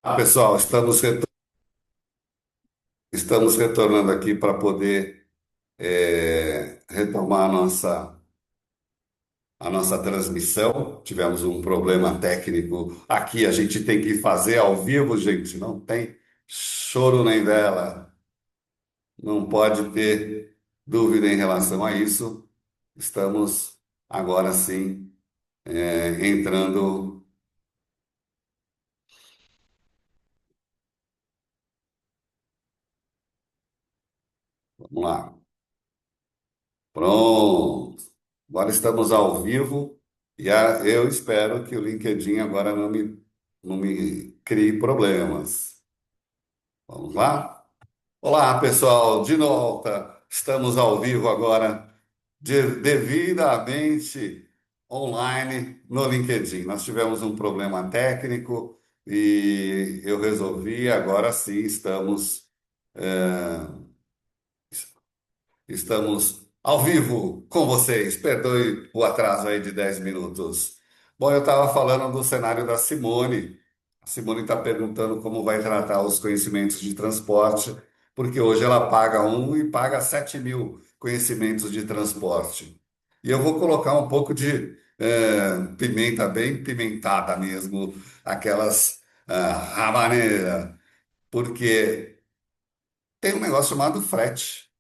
Pessoal, estamos retornando aqui para poder retomar a nossa transmissão. Tivemos um problema técnico aqui, a gente tem que fazer ao vivo, gente, não tem choro nem vela, não pode ter dúvida em relação a isso. Estamos agora sim entrando. Vamos lá. Pronto. Agora estamos ao vivo e eu espero que o LinkedIn agora não me crie problemas. Vamos lá? Olá, pessoal, de volta. Estamos ao vivo agora, devidamente online no LinkedIn. Nós tivemos um problema técnico e eu resolvi, agora sim estamos ao vivo com vocês. Perdoe o atraso aí de 10 minutos. Bom, eu estava falando do cenário da Simone. A Simone está perguntando como vai tratar os conhecimentos de transporte, porque hoje ela paga um e paga 7.000 conhecimentos de transporte. E eu vou colocar um pouco de pimenta bem pimentada mesmo, aquelas rabaneira, porque tem um negócio chamado frete.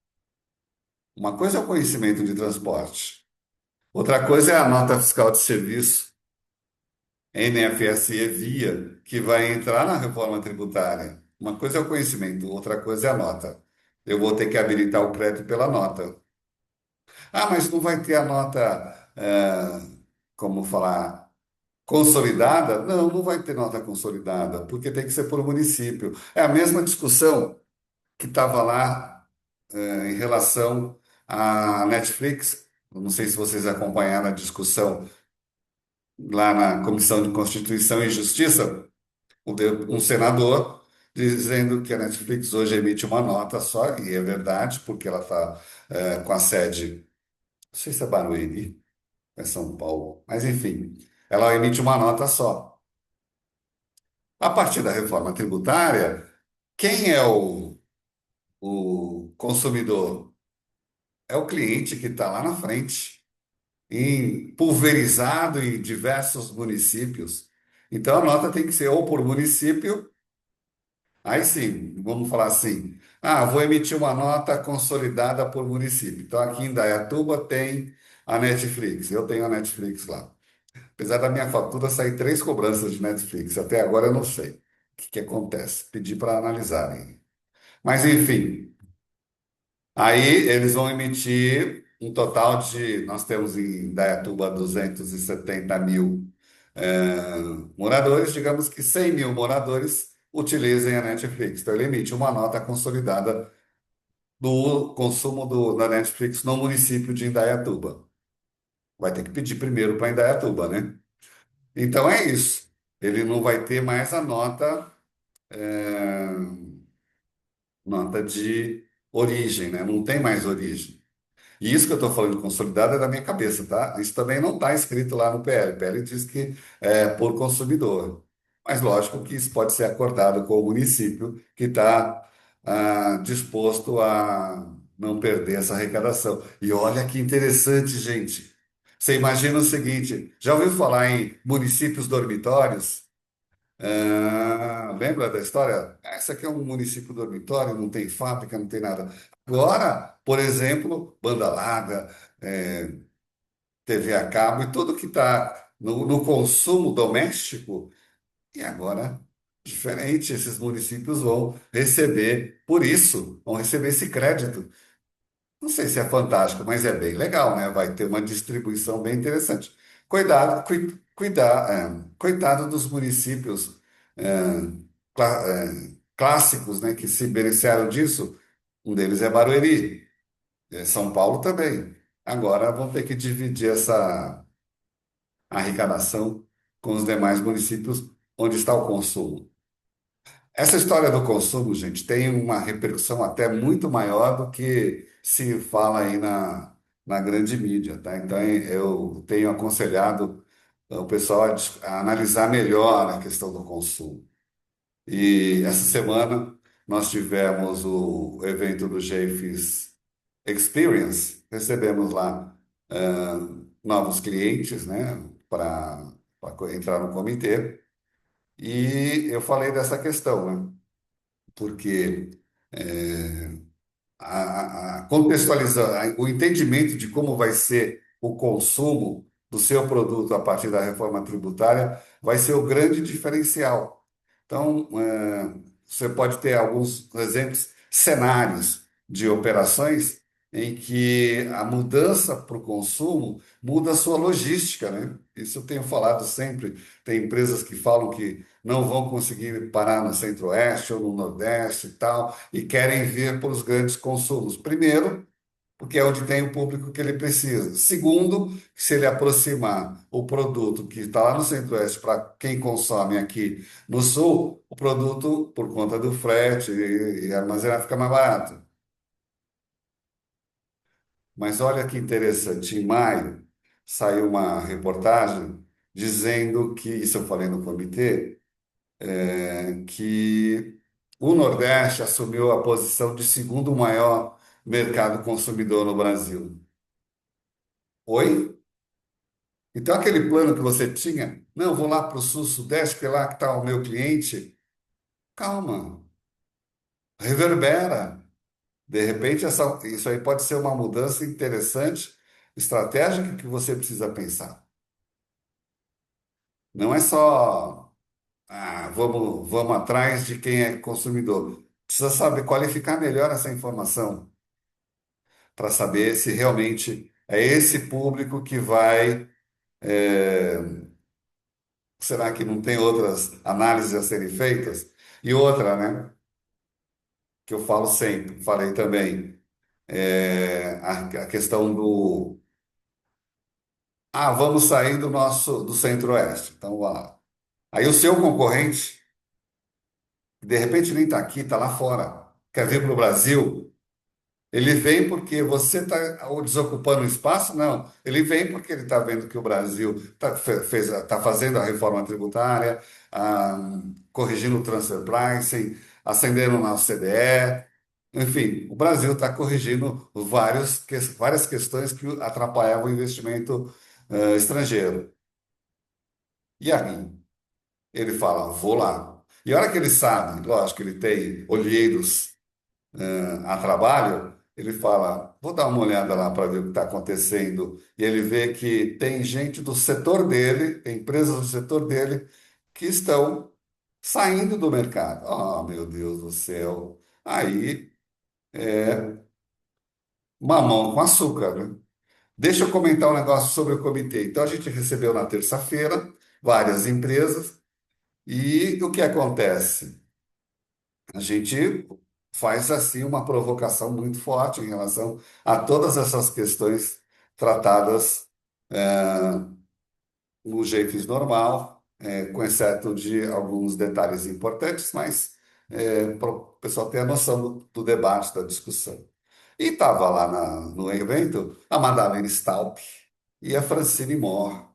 Uma coisa é o conhecimento de transporte, outra coisa é a nota fiscal de serviço, NFSE via, que vai entrar na reforma tributária. Uma coisa é o conhecimento, outra coisa é a nota. Eu vou ter que habilitar o crédito pela nota. Ah, mas não vai ter a nota, como falar, consolidada? Não, não vai ter nota consolidada, porque tem que ser por município. É a mesma discussão que estava lá, em relação à Netflix. Não sei se vocês acompanharam a discussão lá na Comissão de Constituição e Justiça, um senador dizendo que a Netflix hoje emite uma nota só, e é verdade, porque ela está com a sede, não sei se é Barueri, é São Paulo, mas enfim, ela emite uma nota só. A partir da reforma tributária, quem é o consumidor? É o cliente que está lá na frente, pulverizado em diversos municípios. Então a nota tem que ser ou por município, aí sim, vamos falar assim, vou emitir uma nota consolidada por município. Então aqui em Dayatuba tem a Netflix, eu tenho a Netflix lá. Apesar da minha fatura sair três cobranças de Netflix, até agora eu não sei o que acontece. Pedi para analisarem. Mas enfim, aí eles vão emitir um total de, nós temos em Dayatuba 270.000 moradores, digamos que 100.000 moradores utilizem a Netflix. Então ele emite uma nota consolidada do consumo da Netflix no município de Indaiatuba. Vai ter que pedir primeiro para Indaiatuba, né? Então é isso. Ele não vai ter mais a nota de origem, né? Não tem mais origem. E isso que eu estou falando consolidado é da minha cabeça, tá? Isso também não está escrito lá no PL. O PL diz que é por consumidor. Mas lógico que isso pode ser acordado com o município que está disposto a não perder essa arrecadação. E olha que interessante, gente. Você imagina o seguinte: já ouviu falar em municípios dormitórios? Lembra da história? Essa aqui é um município dormitório, não tem fábrica, não tem nada. Agora, por exemplo, banda larga, TV a cabo e tudo que está no consumo doméstico, e agora, diferente, esses municípios vão receber, por isso, vão receber esse crédito. Não sei se é fantástico, mas é bem legal, né? Vai ter uma distribuição bem interessante. Coitado dos municípios clássicos, né, que se beneficiaram disso. Um deles é Barueri, São Paulo também. Agora vão ter que dividir essa arrecadação com os demais municípios onde está o consumo. Essa história do consumo, gente, tem uma repercussão até muito maior do que se fala aí na grande mídia, tá? Então eu tenho aconselhado o pessoal a analisar melhor a questão do consumo. E essa semana nós tivemos o evento do GFIS Experience, recebemos lá novos clientes, né, para entrar no comitê. E eu falei dessa questão, né, porque contextualizar o entendimento de como vai ser o consumo do seu produto a partir da reforma tributária vai ser o grande diferencial. Então, você pode ter alguns exemplos, cenários de operações em que a mudança para o consumo muda a sua logística, né? Isso eu tenho falado sempre. Tem empresas que falam que não vão conseguir parar no Centro-Oeste ou no Nordeste e tal, e querem vir para os grandes consumos. Primeiro, porque é onde tem o público que ele precisa. Segundo, se ele aproximar o produto que está lá no Centro-Oeste para quem consome aqui no Sul, o produto, por conta do frete e armazenar, fica mais barato. Mas olha que interessante, em maio saiu uma reportagem dizendo que, isso eu falei no comitê, que o Nordeste assumiu a posição de segundo maior mercado consumidor no Brasil. Oi? Então, aquele plano que você tinha, não, vou lá para o Sul, Sudeste, que é lá que está o meu cliente, calma, reverbera. De repente, isso aí pode ser uma mudança interessante, estratégica que você precisa pensar. Não é só, vamos atrás de quem é consumidor. Precisa saber qualificar melhor essa informação para saber se realmente é esse público que vai. Será que não tem outras análises a serem feitas? E outra, né? Que eu falo sempre, falei também, a questão do, vamos sair do Centro-Oeste. Então, vá lá. Aí o seu concorrente, de repente nem está aqui, está lá fora, quer vir para o Brasil. Ele vem porque você está desocupando o espaço? Não. Ele vem porque ele está vendo que o Brasil está fazendo a reforma tributária, corrigindo o transfer pricing, acendendo o nosso CDE. Enfim, o Brasil está corrigindo várias questões que atrapalhavam o investimento estrangeiro. E aí, ele fala, vou lá. E a hora que ele sabe, lógico, ele tem olheiros a trabalho, ele fala: vou dar uma olhada lá para ver o que está acontecendo. E ele vê que tem gente do setor dele, tem empresas do setor dele, que estão saindo do mercado. Oh, meu Deus do céu. Aí é mamão com açúcar, né? Deixa eu comentar um negócio sobre o comitê. Então, a gente recebeu na terça-feira várias empresas, e o que acontece? A gente faz assim uma provocação muito forte em relação a todas essas questões tratadas no jeito normal, com exceto de alguns detalhes importantes, mas para o pessoal ter a noção do debate, da discussão. E estava lá no evento a Madalena Staub e a Francine Moore,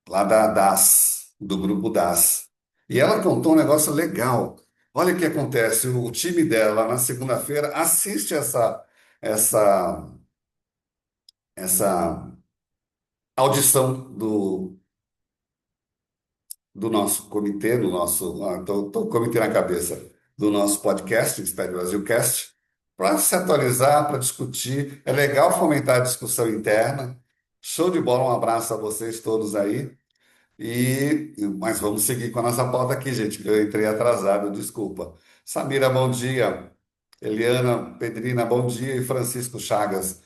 lá da DAS, do grupo DAS. E ela contou um negócio legal. Olha o que acontece, o time dela na segunda-feira assiste essa, essa audição do nosso comitê, tô com o comitê na cabeça, do nosso podcast, Espere Brasil Cast, para se atualizar, para discutir. É legal fomentar a discussão interna. Show de bola, um abraço a vocês todos aí. Mas vamos seguir com a nossa pauta aqui, gente, que eu entrei atrasado, desculpa. Samira, bom dia. Eliana Pedrina, bom dia. E Francisco Chagas,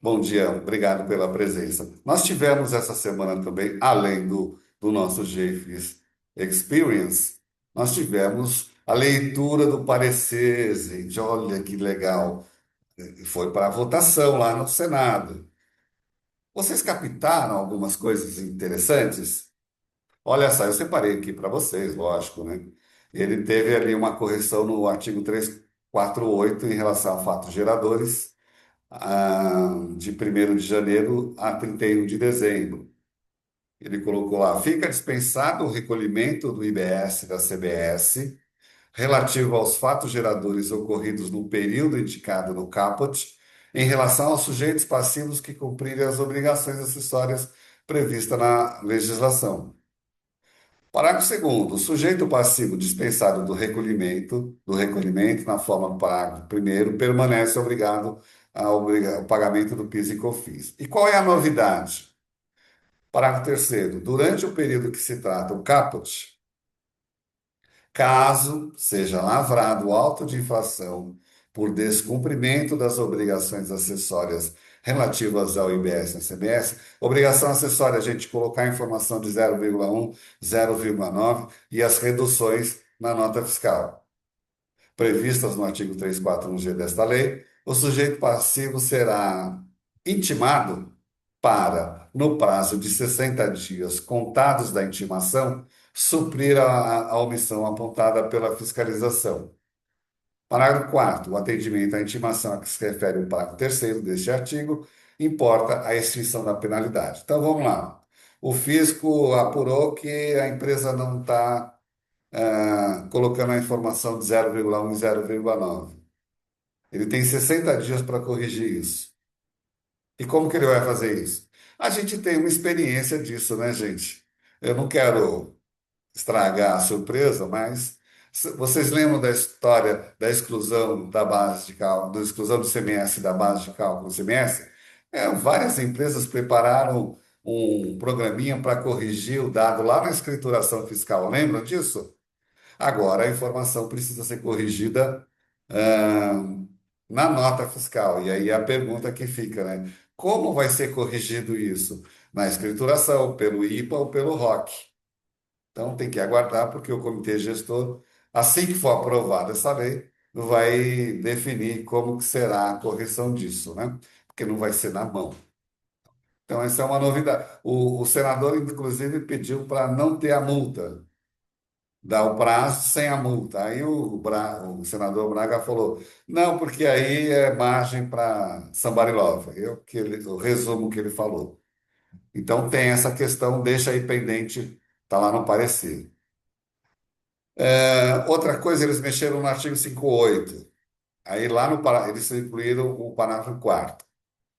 bom dia. Obrigado pela presença. Nós tivemos essa semana também, além do nosso GFIS Experience, nós tivemos a leitura do parecer, gente. Olha que legal. Foi para a votação lá no Senado. Vocês captaram algumas coisas interessantes? Olha só, eu separei aqui para vocês, lógico, né? Ele teve ali uma correção no artigo 348 em relação a fatos geradores, de 1º de janeiro a 31 de dezembro. Ele colocou lá, fica dispensado o recolhimento do IBS da CBS relativo aos fatos geradores ocorridos no período indicado no caput, em relação aos sujeitos passivos que cumprirem as obrigações acessórias previstas na legislação. Parágrafo segundo, o sujeito passivo dispensado do recolhimento na forma do parágrafo primeiro permanece obrigado ao pagamento do PIS e COFINS. E qual é a novidade? Parágrafo terceiro, durante o período que se trata o caput, caso seja lavrado auto de infração por descumprimento das obrigações acessórias relativas ao IBS e CBS, obrigação acessória, a gente colocar a informação de 0,1, 0,9 e as reduções na nota fiscal previstas no artigo 341-G desta lei, o sujeito passivo será intimado para, no prazo de 60 dias contados da intimação, suprir a omissão apontada pela fiscalização. Parágrafo 4º. O atendimento à intimação a que se refere o parágrafo 3º deste artigo importa a extinção da penalidade. Então, vamos lá. O fisco apurou que a empresa não está colocando a informação de 0,1 e 0,9. Ele tem 60 dias para corrigir isso. E como que ele vai fazer isso? A gente tem uma experiência disso, né, gente? Eu não quero estragar a surpresa, mas vocês lembram da história da exclusão da base de cálculo, da exclusão do CMS da base de cálculo do CMS? Várias empresas prepararam um programinha para corrigir o dado lá na escrituração fiscal. Lembram disso? Agora, a informação precisa ser corrigida, ah, na nota fiscal. E aí a pergunta que fica, né? Como vai ser corrigido isso? Na escrituração, pelo IPA ou pelo ROC? Então, tem que aguardar, porque o comitê gestor, assim que for aprovada essa lei, vai definir como que será a correção disso, né? Porque não vai ser na mão. Então, essa é uma novidade. O senador, inclusive, pediu para não ter a multa. Dá o prazo sem a multa. Aí o senador Braga falou, não, porque aí é margem para somebody love. O resumo que ele falou. Então tem essa questão, deixa aí pendente, está lá no parecer. Outra coisa, eles mexeram no artigo 58. Aí lá eles incluíram o parágrafo 4º.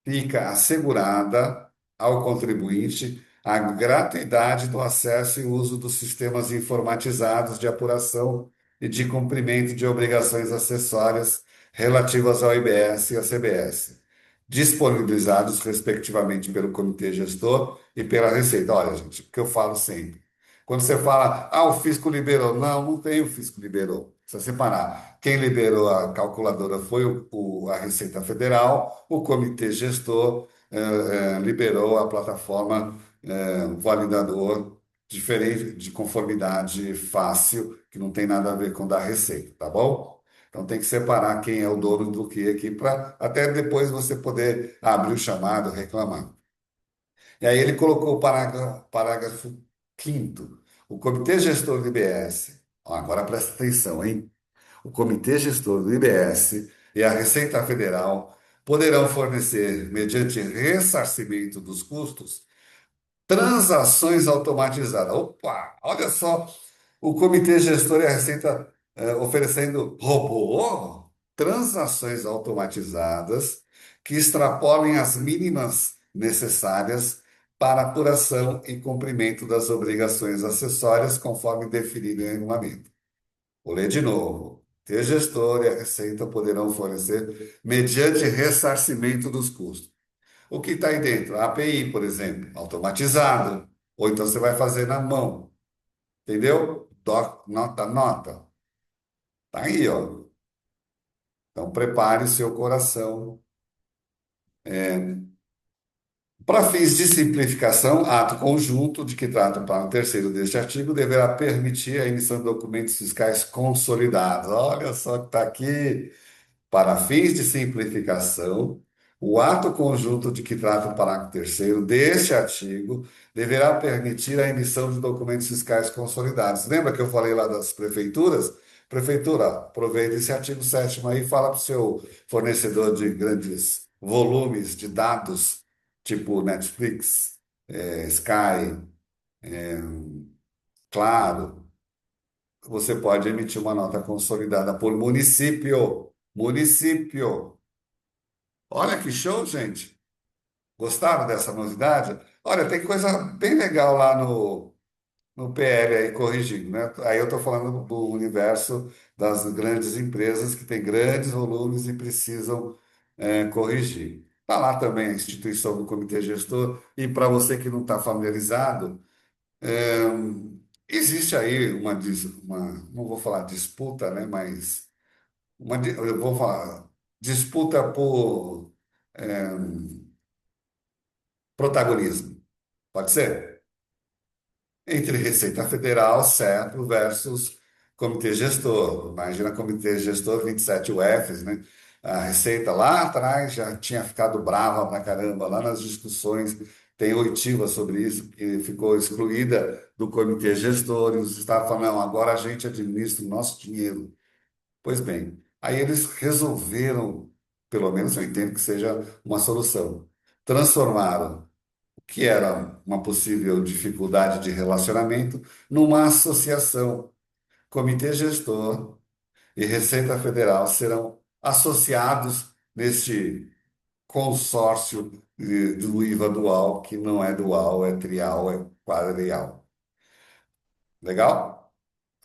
Fica assegurada ao contribuinte a gratuidade do acesso e uso dos sistemas informatizados de apuração e de cumprimento de obrigações acessórias relativas ao IBS e à CBS, disponibilizados respectivamente pelo Comitê Gestor e pela Receita. Olha, gente, o que eu falo sempre. Quando você fala, o fisco liberou. Não, não tem o fisco liberou. Precisa separar. Quem liberou a calculadora foi a Receita Federal, o Comitê Gestor liberou a plataforma validador diferente, de conformidade fácil, que não tem nada a ver com da Receita, tá bom? Então tem que separar quem é o dono do que aqui, para até depois você poder abrir o chamado, reclamar. E aí ele colocou o parágrafo 5º. O Comitê Gestor do IBS, ó, agora presta atenção, hein? O Comitê Gestor do IBS e a Receita Federal poderão fornecer, mediante ressarcimento dos custos, transações automatizadas. Opa, olha só, o Comitê Gestor e a Receita oferecendo robô, transações automatizadas que extrapolem as mínimas necessárias para apuração e cumprimento das obrigações acessórias conforme definido em regulamento. Vou ler de novo. O gestor e a Receita poderão fornecer mediante ressarcimento dos custos. O que está aí dentro? A API, por exemplo, automatizado. Ou então você vai fazer na mão. Entendeu? Nota, nota. Tá aí, ó. Então prepare o seu coração. Para fins de simplificação, ato conjunto de que trata o parágrafo terceiro deste artigo deverá permitir a emissão de documentos fiscais consolidados. Olha só que está aqui. Para fins de simplificação, o ato conjunto de que trata o parágrafo terceiro deste artigo deverá permitir a emissão de documentos fiscais consolidados. Lembra que eu falei lá das prefeituras? Prefeitura, aproveita esse artigo 7º aí e fala para o seu fornecedor de grandes volumes de dados, tipo Netflix, Sky. Claro, você pode emitir uma nota consolidada por município. Município. Olha que show, gente. Gostaram dessa novidade? Olha, tem coisa bem legal lá no PL aí corrigindo, né? Aí eu estou falando do universo das grandes empresas que têm grandes volumes e precisam corrigir. Está lá também a instituição do comitê gestor, e para você que não está familiarizado, é, existe aí não vou falar disputa, né? Mas eu vou falar disputa por é, protagonismo. Pode ser? Entre Receita Federal, CEPRO, versus Comitê Gestor. Imagina Comitê Gestor 27 UFs, né? A Receita lá atrás já tinha ficado brava pra caramba, lá nas discussões, tem oitiva sobre isso, que ficou excluída do Comitê Gestor, e os estados falam, não, agora a gente administra o nosso dinheiro. Pois bem, aí eles resolveram, pelo menos eu entendo que seja uma solução, transformaram que era uma possível dificuldade de relacionamento, numa associação. Comitê Gestor e Receita Federal serão associados neste consórcio do IVA dual, que não é dual, é trial, é quadrial. Legal?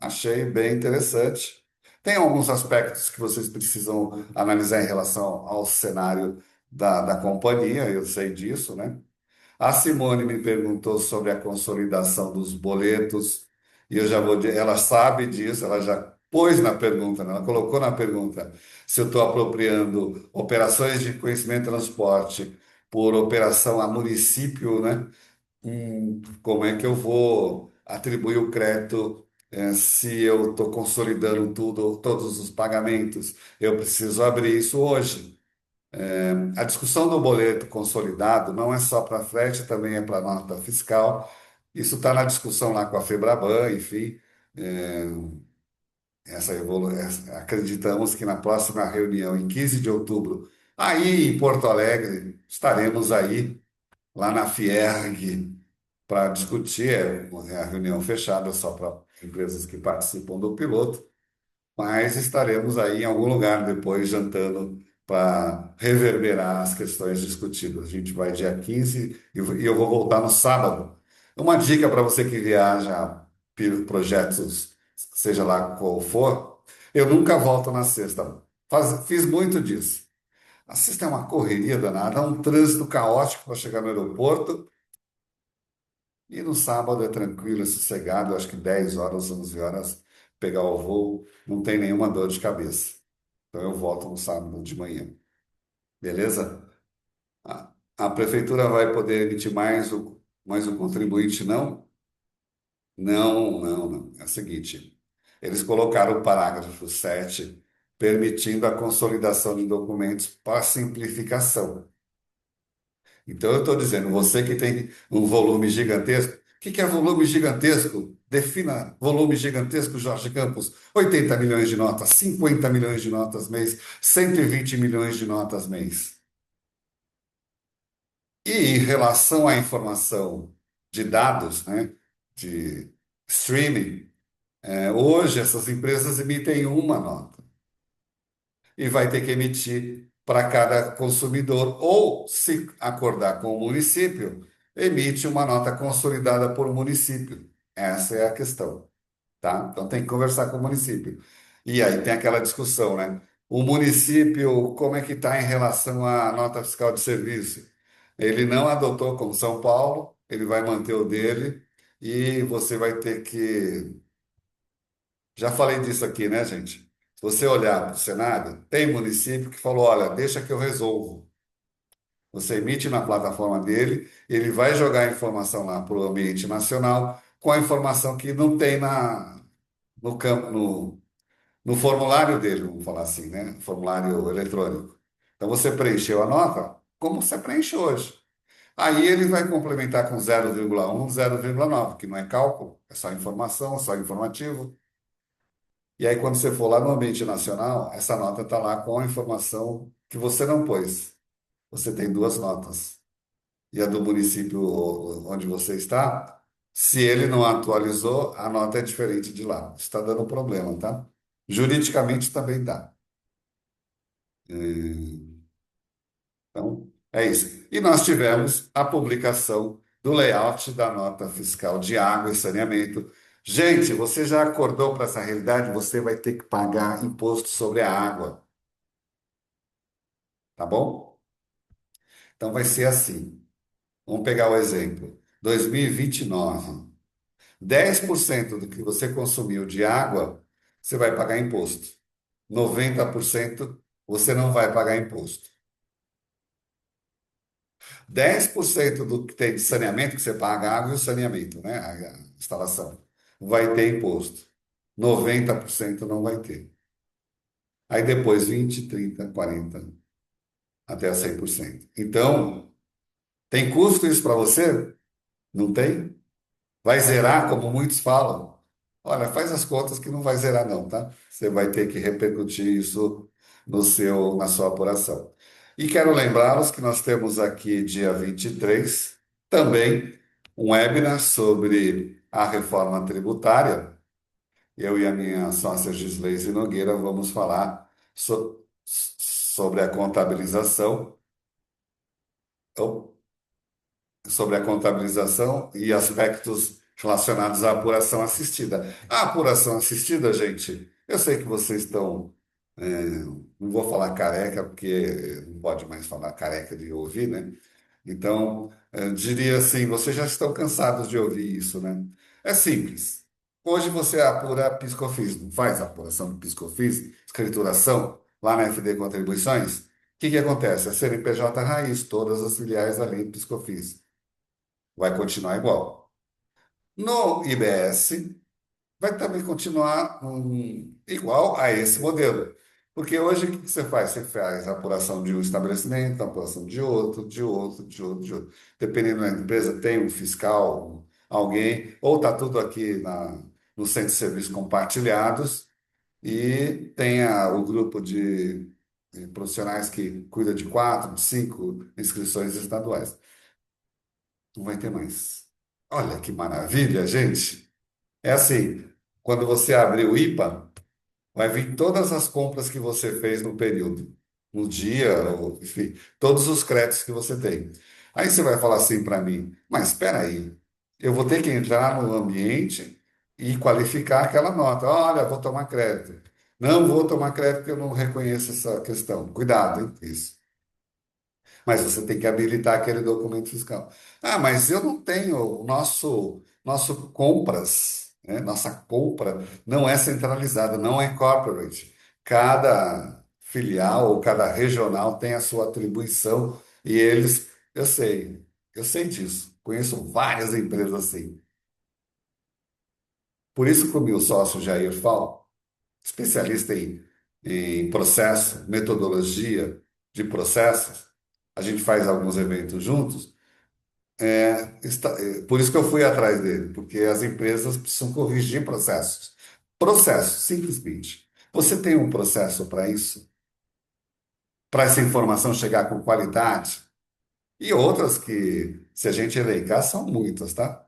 Achei bem interessante. Tem alguns aspectos que vocês precisam analisar em relação ao cenário da companhia, eu sei disso, né? A Simone me perguntou sobre a consolidação dos boletos, e eu já vou dizer, ela sabe disso, ela já pôs na pergunta, né? Ela colocou na pergunta se eu estou apropriando operações de conhecimento e transporte por operação a município, né? Como é que eu vou atribuir o crédito, se eu estou consolidando tudo, todos os pagamentos? Eu preciso abrir isso hoje. A discussão do boleto consolidado não é só para frete, também é para nota fiscal. Isso está na discussão lá com a Febraban, enfim. É, acreditamos que na próxima reunião, em 15 de outubro, aí em Porto Alegre, estaremos aí, lá na Fierg, para discutir. É a reunião fechada só para empresas que participam do piloto, mas estaremos aí em algum lugar depois jantando para reverberar as questões discutidas. A gente vai dia 15 e eu vou voltar no sábado. Uma dica para você que viaja por projetos, seja lá qual for, eu nunca volto na sexta. Fiz muito disso. A sexta é uma correria danada, um trânsito caótico para chegar no aeroporto. E no sábado é tranquilo, é sossegado, acho que 10 horas, 11 horas, pegar o voo, não tem nenhuma dor de cabeça. Então eu volto no sábado de manhã, beleza? A prefeitura vai poder emitir mais o contribuinte, não? Não, não, não. É o seguinte, eles colocaram o parágrafo 7 permitindo a consolidação de documentos para simplificação. Então, eu estou dizendo, você que tem um volume gigantesco, o que é volume gigantesco? Defina volume gigantesco, Jorge Campos. 80 milhões de notas, 50 milhões de notas mês, 120 milhões de notas mês. E em relação à informação de dados, né, de streaming, hoje essas empresas emitem uma nota e vai ter que emitir para cada consumidor, ou, se acordar com o município, emite uma nota consolidada por município. Essa é a questão, tá? Então tem que conversar com o município. E aí tem aquela discussão, né? O município, como é que está em relação à nota fiscal de serviço? Ele não adotou como São Paulo, ele vai manter o dele e você vai ter que já falei disso aqui, né, gente? Se você olhar para o cenário, tem município que falou: olha, deixa que eu resolvo. Você emite na plataforma dele, ele vai jogar a informação lá para o ambiente nacional, com a informação que não tem no campo, no formulário dele, vamos falar assim, né? Formulário eletrônico. Então você preencheu a nota como você preenche hoje. Aí ele vai complementar com 0,1, 0,9, que não é cálculo, é só informação, só informativo. E aí, quando você for lá no ambiente nacional, essa nota está lá com a informação que você não pôs. Você tem duas notas. E a do município onde você está Se ele não atualizou, a nota é diferente de lá. Está dando problema, tá? Juridicamente também dá. Então, é isso. E nós tivemos a publicação do layout da nota fiscal de água e saneamento. Gente, você já acordou para essa realidade? Você vai ter que pagar imposto sobre a água, tá bom? Então vai ser assim. Vamos pegar o exemplo. 2029. 10% do que você consumiu de água, você vai pagar imposto. 90% você não vai pagar imposto. 10% do que tem de saneamento, que você paga a água e o saneamento, né? A instalação, vai ter imposto. 90% não vai ter. Aí depois 20, 30, 40, até 100%. Então, tem custo isso para você? Não tem? Vai zerar, como muitos falam? Olha, faz as contas que não vai zerar não, tá? Você vai ter que repercutir isso na sua apuração. E quero lembrá-los que nós temos aqui, dia 23 também um webinar sobre a reforma tributária. Eu e a minha sócia Gislaise Nogueira vamos falar sobre a contabilização sobre a contabilização e aspectos relacionados à apuração assistida. A apuração assistida, gente, eu sei que vocês estão, não vou falar careca, porque não pode mais falar careca de ouvir, né? Então, diria assim, vocês já estão cansados de ouvir isso, né? É simples. Hoje você apura PiscoFins, não faz apuração de PiscoFins, escrituração, lá na FD Contribuições? O que que acontece? A CNPJ raiz, todas as filiais ali do PiscoFins vai continuar igual. No IBS, vai também continuar igual a esse modelo. Porque hoje o que que você faz? Você faz a apuração de um estabelecimento, a apuração de outro, de outro, de outro, de outro. Dependendo da empresa, tem um fiscal, alguém, ou está tudo aqui no centro de serviços compartilhados, e tem o grupo de profissionais que cuida de quatro, de cinco inscrições estaduais. Não vai ter mais. Olha que maravilha, gente. É assim, quando você abrir o IPA, vai vir todas as compras que você fez no período, no dia, ou, enfim, todos os créditos que você tem. Aí você vai falar assim para mim, mas espera aí, eu vou ter que entrar no ambiente e qualificar aquela nota. Olha, vou tomar crédito. Não vou tomar crédito porque eu não reconheço essa questão. Cuidado, hein? Isso. Mas você tem que habilitar aquele documento fiscal. Ah, mas eu não tenho, o nosso compras, né? Nossa compra não é centralizada, não é corporate. Cada filial ou cada regional tem a sua atribuição e eles, eu sei disso. Conheço várias empresas assim. Por isso que o meu sócio Jair Fal, especialista em processo, metodologia de processos, a gente faz alguns eventos juntos. Por isso que eu fui atrás dele, porque as empresas precisam corrigir processos. Processos, simplesmente. Você tem um processo para isso? Para essa informação chegar com qualidade? E outras que, se a gente elencar, são muitas, tá?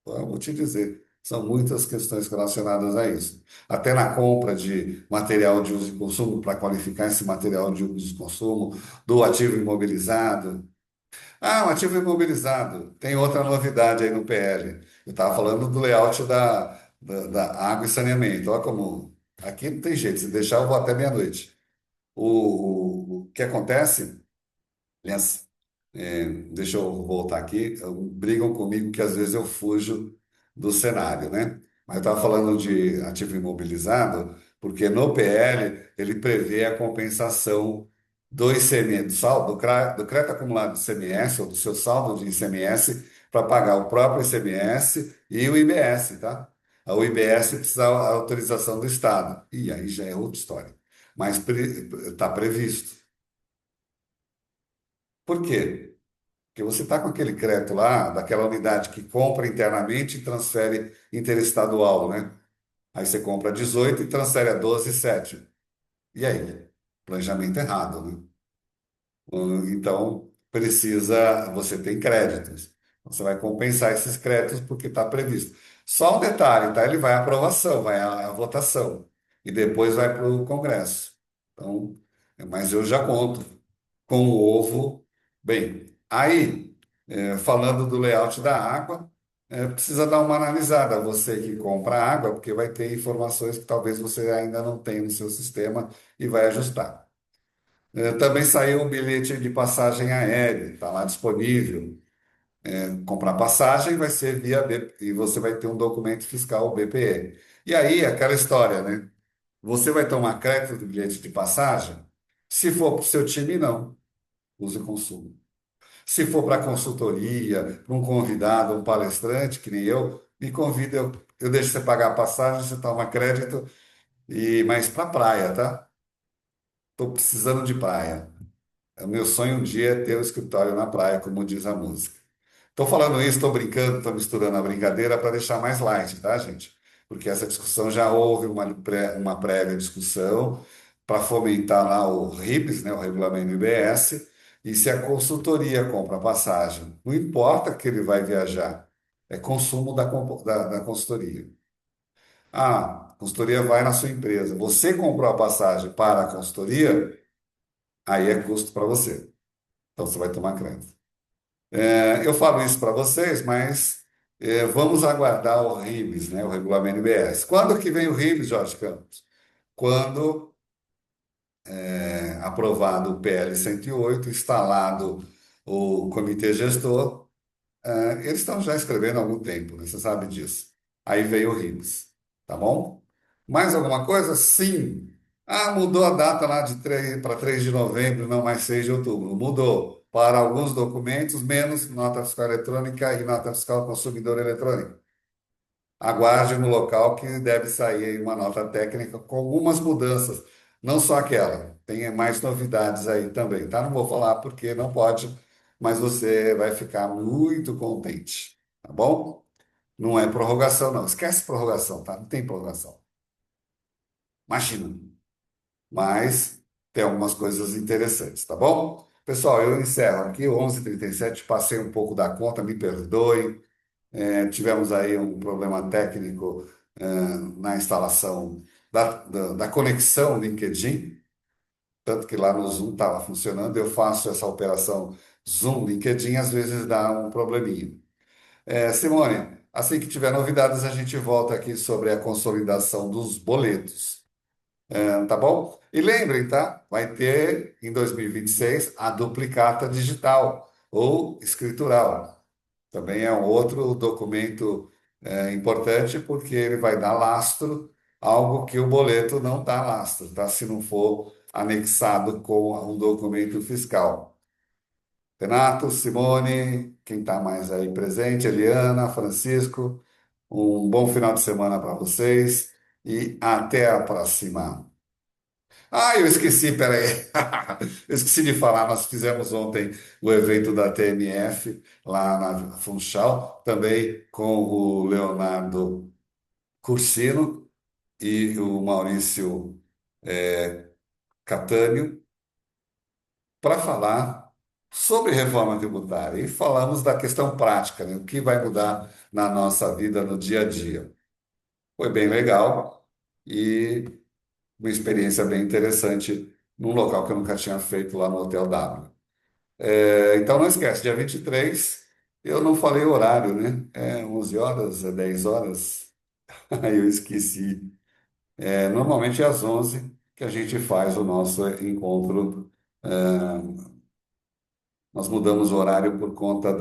Eu vou te dizer, são muitas questões relacionadas a isso. Até na compra de material de uso e consumo, para qualificar esse material de uso e consumo, do ativo imobilizado. Ah, um ativo imobilizado. Tem outra novidade aí no PL. Eu estava falando do layout da água e saneamento. Olha como. Aqui não tem jeito, se deixar eu vou até meia-noite. O que acontece, aliás, deixa eu voltar aqui, brigam comigo que às vezes eu fujo do cenário, né? Mas eu estava falando de ativo imobilizado, porque no PL ele prevê a compensação do ICMS, do crédito acumulado de ICMS ou do seu saldo de ICMS para pagar o próprio ICMS e o IBS, tá? O IBS precisa da autorização do Estado. E aí já é outra história. Mas está previsto. Por quê? Porque você está com aquele crédito lá, daquela unidade que compra internamente e transfere interestadual, né? Aí você compra 18 e transfere a 12,7. E aí? Planejamento errado, né? Então, você tem créditos. Você vai compensar esses créditos porque está previsto. Só um detalhe, tá? Ele vai à aprovação, vai à votação e depois vai para o Congresso. Então, mas eu já conto com o ovo. Bem, aí, falando do layout da água, precisa dar uma analisada. Você que compra água, porque vai ter informações que talvez você ainda não tenha no seu sistema e vai ajustar. Também saiu um bilhete de passagem aérea, está lá disponível. Comprar passagem vai ser via e você vai ter um documento fiscal, o BPE. E aí, aquela história, né? Você vai tomar crédito do bilhete de passagem? Se for para o seu time, não. Use o consumo. Se for para consultoria, para um convidado, um palestrante, que nem eu, me convida, eu deixo você pagar a passagem, você toma crédito, mas para praia, tá? Estou precisando de praia. O meu sonho um dia é ter um escritório na praia, como diz a música. Estou falando isso, estou brincando, estou misturando a brincadeira para deixar mais light, tá, gente? Porque essa discussão já houve uma prévia discussão para fomentar lá o RIBS, né, o regulamento IBS, e se a consultoria compra a passagem, não importa que ele vai viajar, é consumo da consultoria. Ah, a consultoria vai na sua empresa. Você comprou a passagem para a consultoria, aí é custo para você. Então você vai tomar crédito. Eu falo isso para vocês, mas vamos aguardar o RIBS, né, o regulamento IBS. Quando que vem o RIBS, Jorge Campos? Quando aprovado o PL 108, instalado o comitê gestor, eles estão já escrevendo há algum tempo, né? Você sabe disso. Aí veio o RIBS, tá bom? Mais alguma coisa? Sim. Ah, mudou a data lá de 3 para 3 de novembro, não mais 6 de outubro. Mudou para alguns documentos, menos nota fiscal eletrônica e nota fiscal consumidor eletrônica. Aguarde no local que deve sair aí uma nota técnica com algumas mudanças, não só aquela. Tem mais novidades aí também, tá? Não vou falar porque não pode, mas você vai ficar muito contente, tá bom? Não é prorrogação, não. Esquece prorrogação, tá? Não tem prorrogação. Imagina. Mas tem algumas coisas interessantes, tá bom? Pessoal, eu encerro aqui, 11h37, passei um pouco da conta, me perdoe. Tivemos aí um problema técnico, na instalação da conexão LinkedIn, tanto que lá no Zoom estava funcionando. Eu faço essa operação Zoom LinkedIn, às vezes dá um probleminha. Simone, assim que tiver novidades, a gente volta aqui sobre a consolidação dos boletos. Tá bom? E lembrem, tá? Vai ter em 2026 a duplicata digital ou escritural. Também é um outro documento importante porque ele vai dar lastro, algo que o boleto não dá lastro, tá? Se não for anexado com um documento fiscal. Renato, Simone, quem está mais aí presente, Eliana, Francisco, um bom final de semana para vocês e até a próxima. Ah, eu esqueci, peraí. Eu esqueci de falar, nós fizemos ontem o evento da TMF lá na Funchal, também com o Leonardo Cursino e o Maurício Catânio, para falar sobre reforma tributária. E falamos da questão prática, né? O que vai mudar na nossa vida no dia a dia. Foi bem legal e uma experiência bem interessante num local que eu nunca tinha feito lá no Hotel W. Então não esquece, dia 23 eu não falei o horário, né? 11 horas, 10 horas, aí eu esqueci. Normalmente é às 11 que a gente faz o nosso encontro. É, Nós mudamos o horário por conta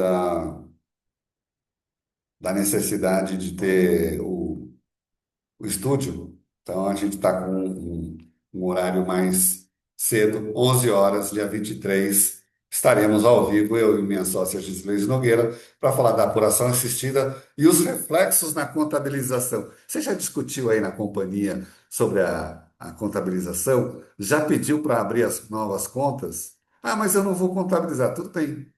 da necessidade de ter o estúdio. Então a gente está com um horário mais cedo, 11 horas, dia 23 estaremos ao vivo, eu e minha sócia Gisele Nogueira, para falar da apuração assistida e os reflexos na contabilização. Você já discutiu aí na companhia sobre a contabilização? Já pediu para abrir as novas contas? Ah, mas eu não vou contabilizar. Tudo bem,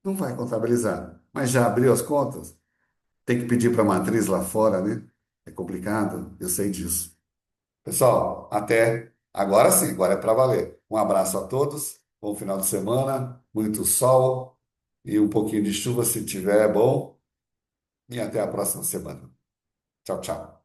não vai contabilizar. Mas já abriu as contas? Tem que pedir para a matriz lá fora, né? É complicado, eu sei disso. Pessoal, até agora sim, agora é para valer. Um abraço a todos, bom final de semana, muito sol e um pouquinho de chuva se tiver, é bom. E até a próxima semana. Tchau, tchau.